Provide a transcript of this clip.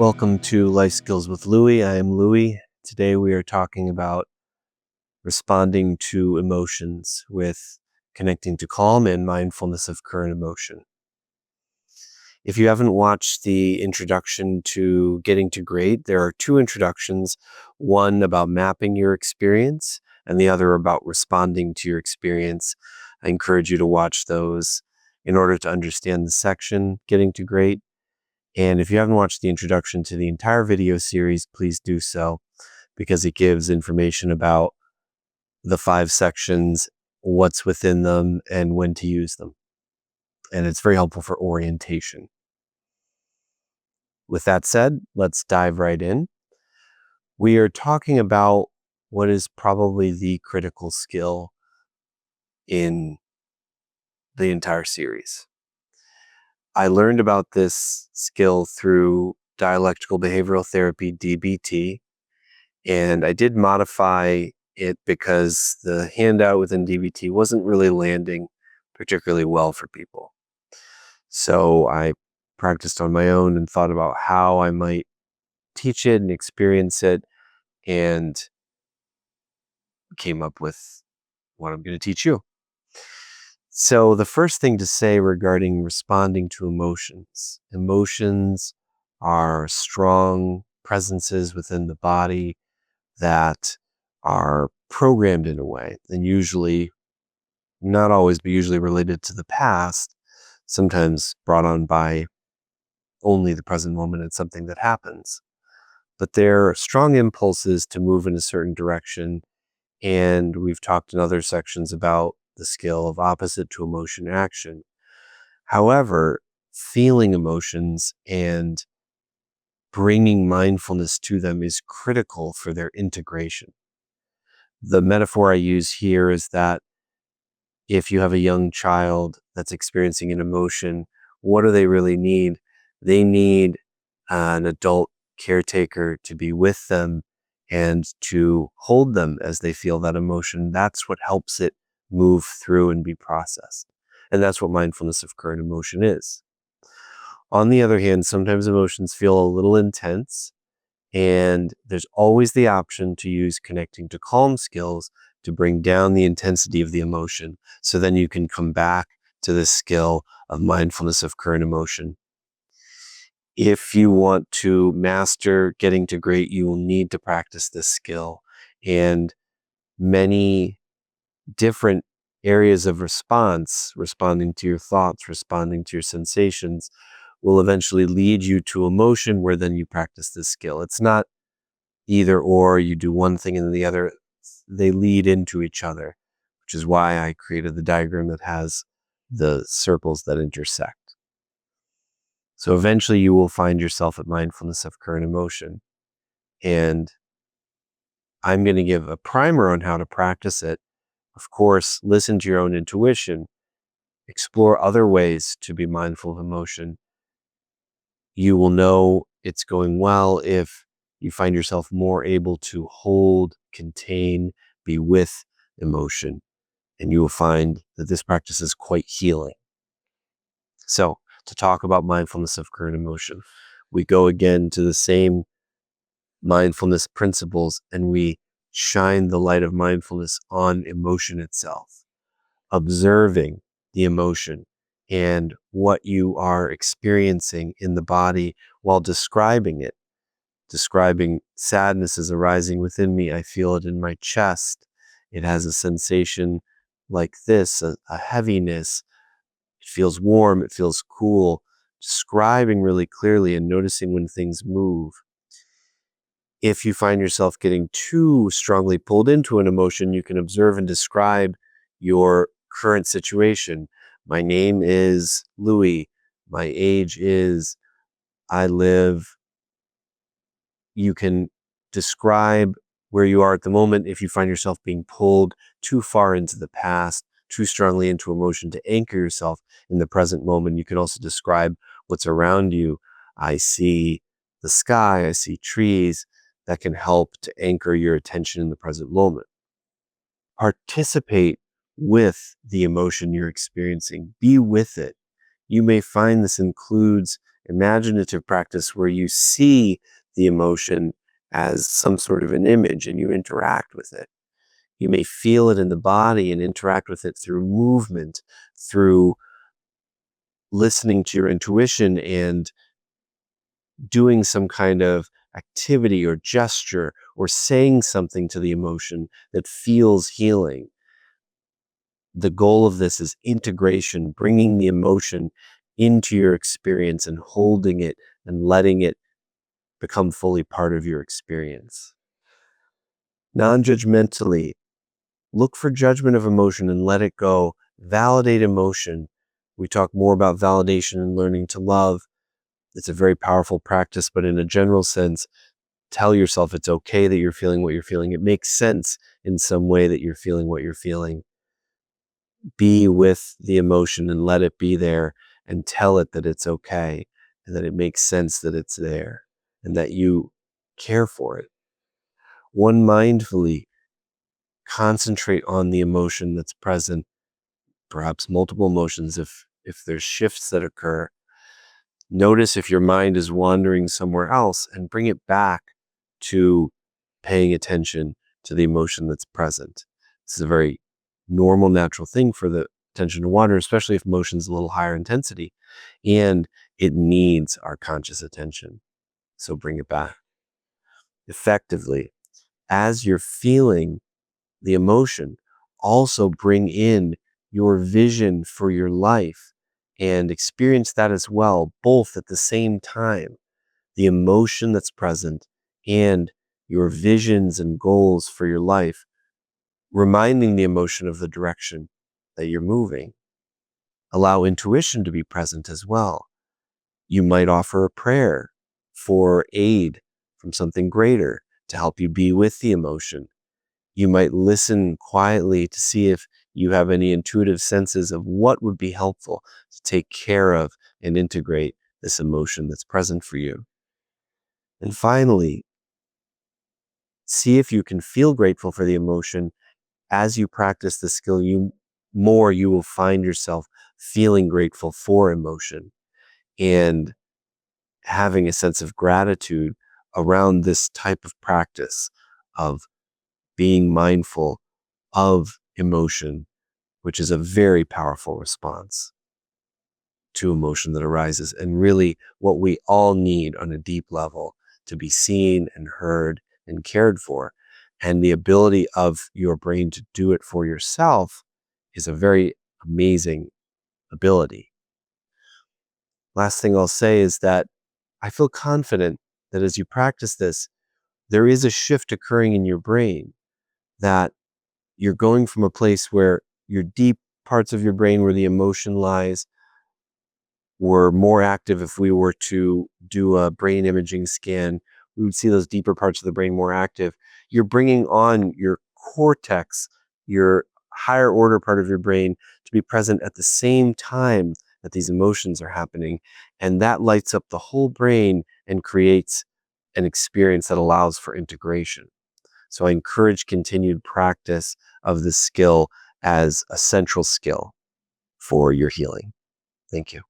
Welcome to Life Skills with Louie. I am Louie. Today we are talking about responding to emotions with connecting to calm and mindfulness of current emotion. If you haven't watched the introduction to Getting to Great, there are two introductions, one about mapping your experience and the other about responding to your experience. I encourage you to watch those in order to understand the section, Getting to Great. And if you haven't watched the introduction to the entire video series, please do so, because it gives information about the 5 sections, what's within them, and when to use them. And it's very helpful for orientation. With that said, let's dive right in. We are talking about what is probably the critical skill in the entire series. I learned about this skill through dialectical behavioral therapy, DBT, and I did modify it because the handout within DBT wasn't really landing particularly well for people. So I practiced on my own and thought about how I might teach it and experience it, and came up with what I'm going to teach you. So the first thing to say regarding responding to emotions, emotions are strong presences within the body that are programmed in a way, and usually, not always, but usually related to the past, sometimes brought on by only the present moment and something that happens. But they're strong impulses to move in a certain direction, and we've talked in other sections about the skill of opposite to emotion action. However, feeling emotions and bringing mindfulness to them is critical for their integration. The metaphor I use here is that if you have a young child that's experiencing an emotion, what do they really need? They need an adult caretaker to be with them and to hold them as they feel that emotion. That's what helps it move through and be processed. And that's what mindfulness of current emotion is. On the other hand, sometimes emotions feel a little intense, and there's always the option to use connecting to calm skills to bring down the intensity of the emotion. So then you can come back to the skill of mindfulness of current emotion. If you want to master getting to great, you will need to practice this skill. And many different areas of response, responding to your thoughts, responding to your sensations, will eventually lead you to emotion where then you practice this skill. It's not either or, you do one thing and then the other. They lead into each other, which is why I created the diagram that has the circles that intersect. So eventually you will find yourself at mindfulness of current emotion. And I'm going to give a primer on how to practice it. Of course, listen to your own intuition, explore other ways to be mindful of emotion. You will know it's going well if you find yourself more able to hold, contain, be with emotion. And you will find that this practice is quite healing. So, to talk about mindfulness of current emotion, we go again to the same mindfulness principles and we shine the light of mindfulness on emotion itself, observing the emotion and what you are experiencing in the body while describing it. Describing sadness is arising within me. I feel it in my chest. It has a sensation like this, a heaviness. It feels warm. It feels cool. Describing really clearly and noticing when things move. If you find yourself getting too strongly pulled into an emotion, you can observe and describe your current situation. My name is Louie. My age is, I live. You can describe where you are at the moment. If you find yourself being pulled too far into the past, too strongly into emotion, to anchor yourself in the present moment, you can also describe what's around you. I see the sky, I see trees. That can help to anchor your attention in the present moment. Participate with the emotion you're experiencing. Be with it. You may find this includes imaginative practice where you see the emotion as some sort of an image and you interact with it. You may feel it in the body and interact with it through movement, through listening to your intuition and doing some kind of activity or gesture or saying something to the emotion that feels healing. The goal of this is integration, bringing the emotion into your experience and holding it and letting it become fully part of your experience. Non-judgmentally, look for judgment of emotion and let it go. Validate emotion. We talk more about validation and learning to love. It's a very powerful practice, but in a general sense, tell yourself it's okay that you're feeling what you're feeling. It makes sense in some way that you're feeling what you're feeling. Be with the emotion and let it be there and tell it that it's okay and that it makes sense that it's there and that you care for it. One, mindfully concentrate on the emotion that's present, perhaps multiple emotions if there's shifts that occur. Notice if your mind is wandering somewhere else and bring it back to paying attention to the emotion that's present. This is a very normal, natural thing for the attention to wander, especially if emotion's a little higher intensity, and it needs our conscious attention. So bring it back. Effectively, as you're feeling the emotion, also bring in your vision for your life and experience that as well, both at the same time. The emotion that's present and your visions and goals for your life, reminding the emotion of the direction that you're moving. Allow intuition to be present as well. You might offer a prayer for aid from something greater to help you be with the emotion. You might listen quietly to see if you have any intuitive senses of what would be helpful to take care of and integrate this emotion that's present for you. And finally, see if you can feel grateful for the emotion. As you practice the skill, you will find yourself feeling grateful for emotion and having a sense of gratitude around this type of practice of being mindful of emotion, which is a very powerful response to emotion that arises, and really what we all need on a deep level to be seen and heard and cared for. And the ability of your brain to do it for yourself is a very amazing ability. Last thing I'll say is that I feel confident that as you practice this, there is a shift occurring in your brain, that you're going from a place where your deep parts of your brain where the emotion lies were more active. If we were to do a brain imaging scan, we would see those deeper parts of the brain more active. You're bringing on your cortex, your higher order part of your brain, to be present at the same time that these emotions are happening. And that lights up the whole brain and creates an experience that allows for integration. So I encourage continued practice of this skill as a central skill for your healing. Thank you.